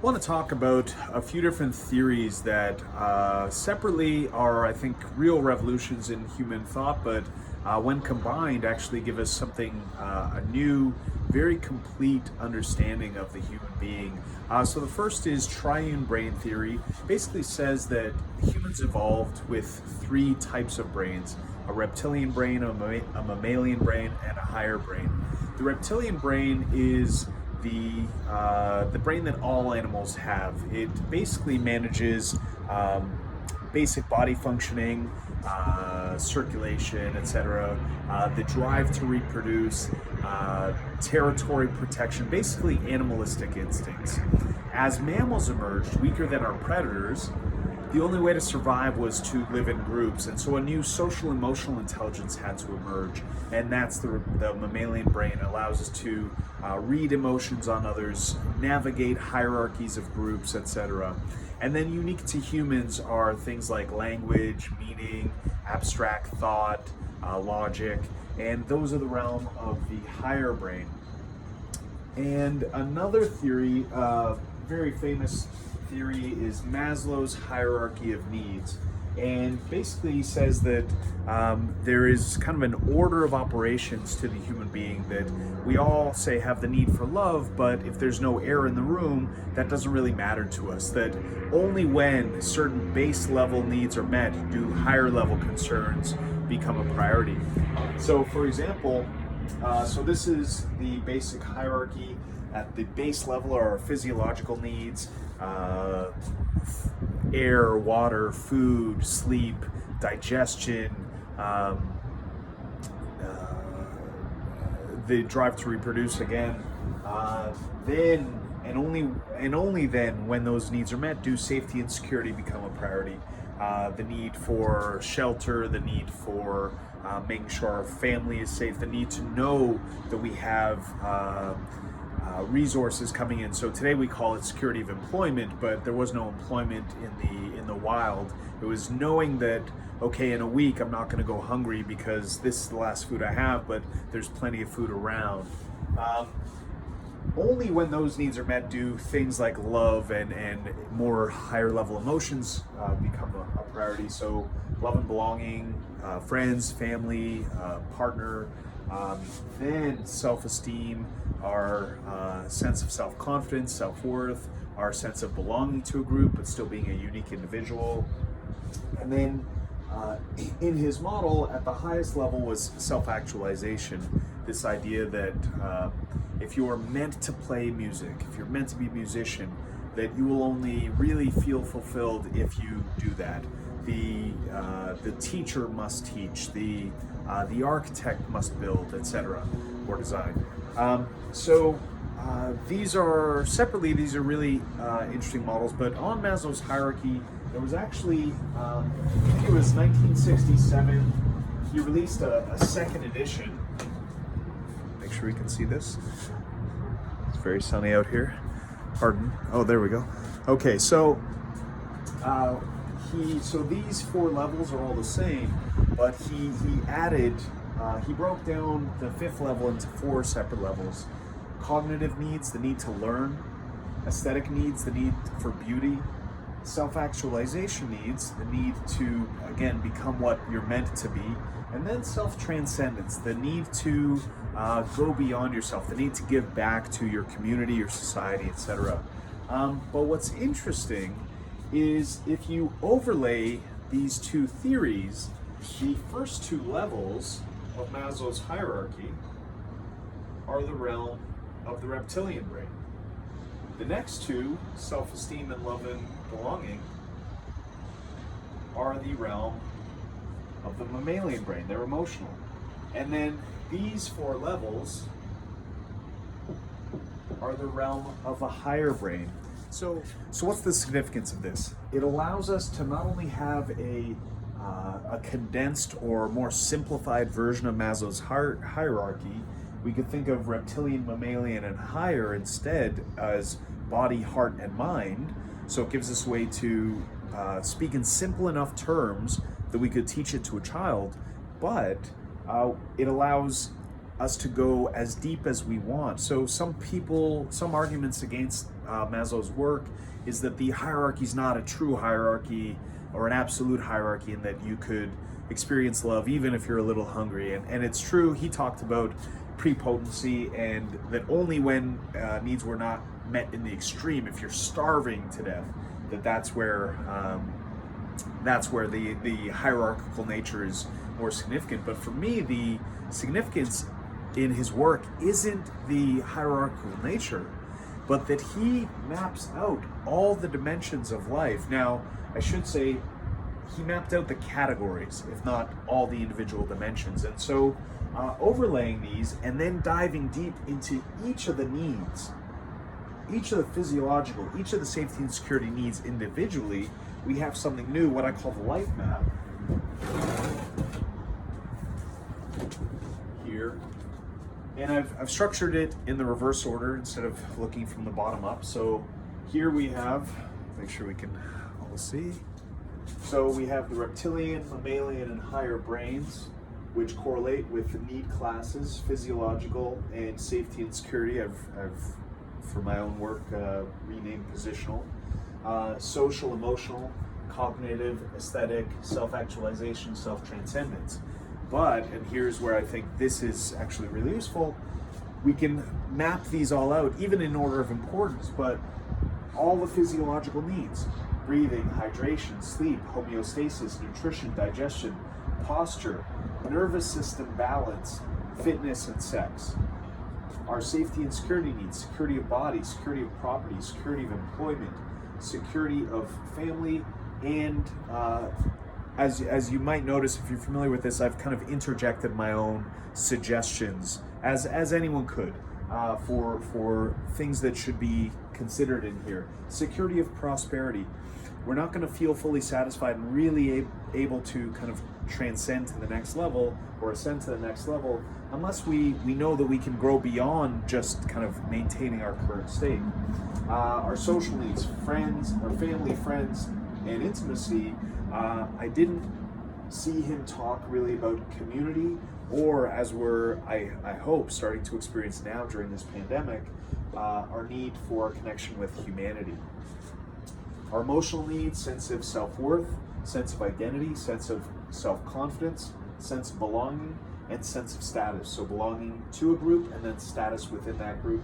I want to talk about a few different theories that separately are, I think, real revolutions in human thought, but when combined actually give us something, a new, very complete understanding of the human being. So the first is triune brain theory. Basically says that humans evolved with three types of brains: a reptilian brain, a mammalian brain, and a higher brain. The reptilian brain is the brain that all animals have. It basically manages basic body functioning, circulation, etc., the drive to reproduce, territory protection, basically animalistic instincts. As mammals emerged, weaker than our predators, the only way to survive was to live in groups, and so a new social emotional intelligence had to emerge, and that's the mammalian brain. It allows us to read emotions on others, navigate hierarchies of groups, etc. And then unique to humans are things like language, meaning, abstract thought, logic, and those are the realm of the higher brain. And another theory, very famous theory, is Maslow's hierarchy of needs. And basically he says that there is kind of an order of operations to the human being, that we all say have the need for love, but if there's no air in the room, that doesn't really matter to us. That only when certain base level needs are met do higher level concerns become a priority. So for example, so this is the basic hierarchy. At the base level are our physiological needs: air, water, food, sleep, digestion, the drive to reproduce again. Then and only then, when those needs are met, do safety and security become a priority. The need for shelter, the need for making sure our family is safe, the need to know that we have resources coming in. So today we call it security of employment, but there was no employment in the wild. It was knowing that, okay, in a week I'm not going to go hungry because this is the last food I have, but there's plenty of food around. Only when those needs are met do things like love and more higher level emotions become a priority. So love and belonging, friends, family, partner. Then self-esteem, our sense of self-confidence, self-worth, our sense of belonging to a group but still being a unique individual. And then in his model, at the highest level was self-actualization. This idea that if you are meant to play music, if you're meant to be a musician, that you will only really feel fulfilled if you do that. The teacher must teach, the architect must build, etc., or design. These are separately, these are really interesting models, but on Maslow's hierarchy, there was actually, I think it was 1967, he released a second edition. Make sure you can see this. It's very sunny out here. Pardon. Oh, there we go. Okay, so these four levels are all the same, but he added, he broke down the fifth level into four separate levels: cognitive needs, the need to learn; aesthetic needs, the need for beauty; self-actualization needs, the need to, again, become what you're meant to be; and then self-transcendence, the need to go beyond yourself, the need to give back to your community, your society, etc. But what's interesting is if you overlay these two theories, the first two levels of Maslow's hierarchy are the realm of the reptilian brain. The next two, self-esteem and love and belonging, are the realm of the mammalian brain. They're emotional. And then these four levels are the realm of a higher brain. So what's the significance of this? It allows us to not only have a condensed or more simplified version of Maslow's hierarchy. We could think of reptilian, mammalian, and higher instead as body, heart, and mind. So it gives us a way to speak in simple enough terms that we could teach it to a child, but it allows us to go as deep as we want. So some arguments against Maslow's work is that the hierarchy is not a true hierarchy or an absolute hierarchy, and that you could experience love even if you're a little hungry. And it's true, he talked about prepotency, and that only when needs were not met in the extreme, if you're starving to death, that's where the hierarchical nature is more significant. But for me, the significance in his work isn't the hierarchical nature, but that he maps out all the dimensions of life. Now, I should say, he mapped out the categories, if not all the individual dimensions. And so overlaying these and then diving deep into each of the needs, each of the physiological, each of the safety and security needs individually, we have something new, what I call the LifeMap. Here. And I've structured it in the reverse order instead of looking from the bottom up. So here we have, make sure we can all see. So we have the reptilian, mammalian, and higher brains, which correlate with the need classes, physiological and safety and security. I've for my own work, renamed positional, social, emotional, cognitive, aesthetic, self-actualization, self-transcendence. But, and here's where I think this is actually really useful, we can map these all out, even in order of importance, but all the physiological needs: breathing, hydration, sleep, homeostasis, nutrition, digestion, posture, nervous system balance, fitness, and sex. Our safety and security needs: security of body, security of property, security of employment, security of family, and as you might notice if you're familiar with this, I've kind of interjected my own suggestions, as anyone could, for things that should be considered in here. Security of prosperity. We're not going to feel fully satisfied and really able to kind of transcend to the next level or ascend to the next level unless we know that we can grow beyond just kind of maintaining our current state. Our social needs: friends, our family, friends, and intimacy. I didn't see him talk really about community, or as we're, I hope, starting to experience now during this pandemic, our need for connection with humanity. Our emotional needs: sense of self-worth, sense of identity, sense of self-confidence, sense of belonging, and sense of status. So belonging to a group and then status within that group.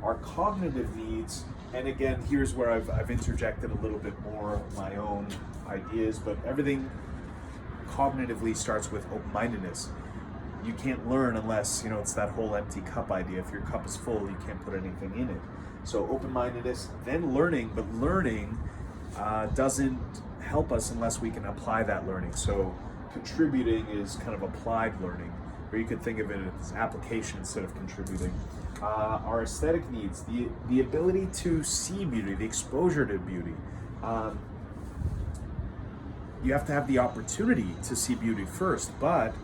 Our cognitive needs, and again, here's where I've interjected a little bit more of my own ideas, but everything cognitively starts with open-mindedness. You can't learn unless, it's that whole empty cup idea. If your cup is full, you can't put anything in it. So open-mindedness, then learning, but learning doesn't help us unless we can apply that learning. So contributing is kind of applied learning, or you could think of it as application instead of contributing. Our aesthetic needs: the ability to see beauty, the exposure to beauty. You have to have the opportunity to see beauty first, but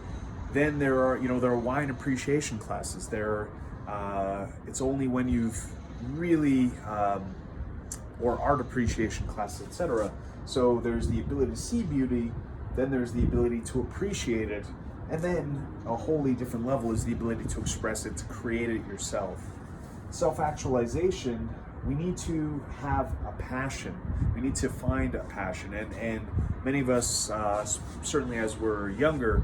then there are wine appreciation classes. It's only when you've really or art appreciation classes, etc. So there's the ability to see beauty, then there's the ability to appreciate it, and then a wholly different level is the ability to express it, to create it yourself. Self-actualization, we need to have a passion. We need to find a passion, and many of us, certainly as we're younger,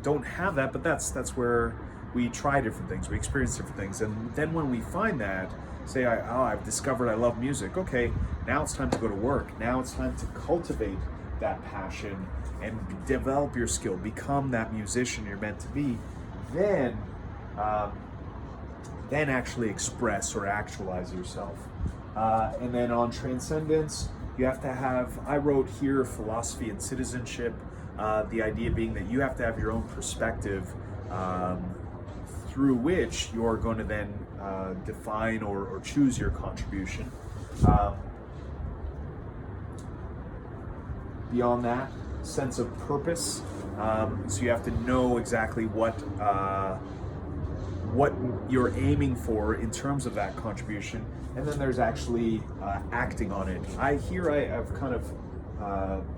don't have that, but that's where we try different things, we experience different things, and then when we find that, say, I've discovered I love music. Okay, now it's time to go to work. Now it's time to cultivate that passion and develop your skill, become that musician you're meant to be. Then actually express or actualize yourself. And then on transcendence, you have to have, I wrote here, philosophy and citizenship. The idea being that you have to have your own perspective through which you're going to then define or choose your contribution. Beyond that, sense of purpose. So you have to know exactly what you're aiming for in terms of that contribution, and then there's actually acting on it. I've kind of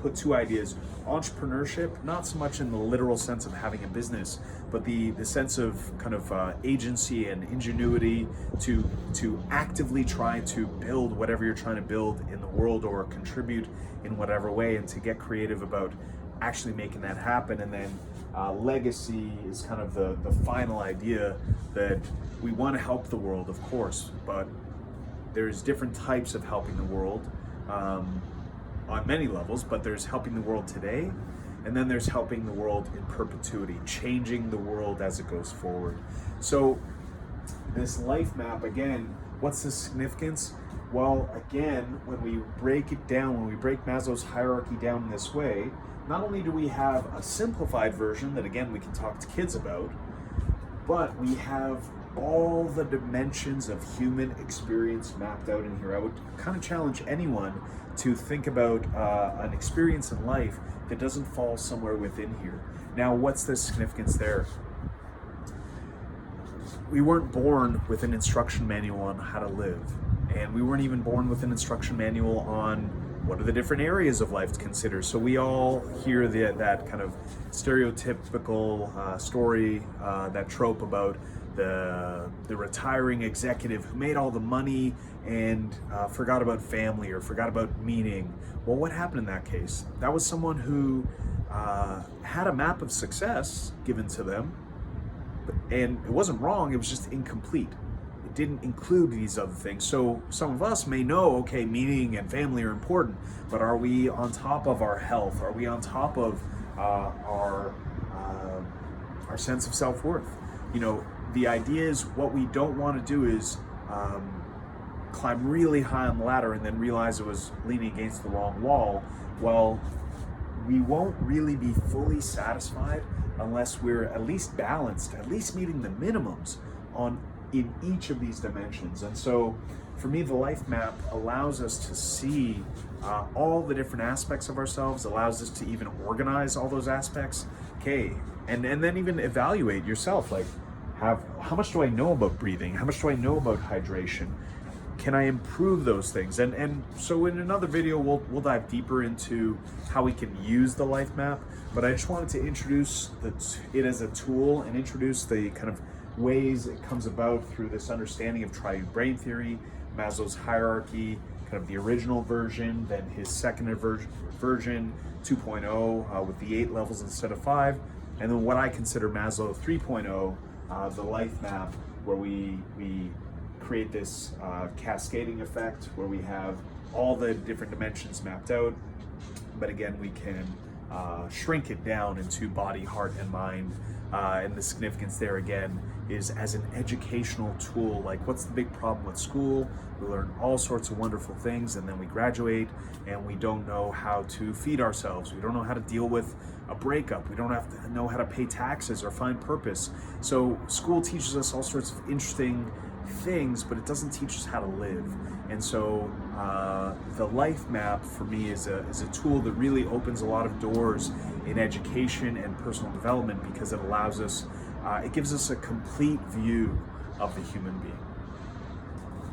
put two ideas: entrepreneurship, not so much in the literal sense of having a business, but the sense of kind of agency and ingenuity to actively try to build whatever you're trying to build in the world, or contribute in whatever way, and to get creative about actually making that happen. And then legacy is kind of the final idea, that we want to help the world, of course, but there's different types of helping the world on many levels. But there's helping the world today, and then there's helping the world in perpetuity, changing the world as it goes forward. So this life map, again, what's the significance? Well, again, when we break it down, when we break Maslow's hierarchy down in this way, not only do we have a simplified version that, again, we can talk to kids about, but we have all the dimensions of human experience mapped out in here. I would kind of challenge anyone to think about an experience in life that doesn't fall somewhere within here. Now, what's the significance there? We weren't born with an instruction manual on how to live, and we weren't even born with an instruction manual on what are the different areas of life to consider. So we all hear that kind of stereotypical story, that trope about the retiring executive who made all the money and forgot about family or forgot about meaning. Well, what happened in that case? That was someone who had a map of success given to them, and it wasn't wrong, it was just incomplete. It didn't include these other things. So some of us may know, okay, meaning and family are important, but are we on top of our health? Are we on top of our sense of self-worth? You know, the idea is, what we don't want to do is climb really high on the ladder and then realize it was leaning against the wrong wall. Well, we won't really be fully satisfied unless we're at least balanced, at least meeting the minimums in each of these dimensions. And so for me, the life map allows us to see all the different aspects of ourselves, allows us to even organize all those aspects. Okay, and then even evaluate yourself, like, how much do I know about breathing? How much do I know about hydration? Can I improve those things? And so in another video, we'll dive deeper into how we can use the life map. But I just wanted to introduce it as a tool, and introduce the kind of ways it comes about through this understanding of triune brain theory, Maslow's hierarchy, kind of the original version, then his second version 2.0 with the 8 levels instead of 5, and then what I consider Maslow 3.0, the life map, where we create this cascading effect where we have all the different dimensions mapped out, but again, we can shrink it down into body, heart, and mind. And the significance there, again, is as an educational tool. Like, what's the big problem with school? We learn all sorts of wonderful things, and then we graduate and we don't know how to feed ourselves. We don't know how to deal with a breakup. We don't have to know how to pay taxes or find purpose. So school teaches us all sorts of interesting things, but it doesn't teach us how to live. And so the life map for me is a tool that really opens a lot of doors in education and personal development, because it allows us, it gives us a complete view of the human being.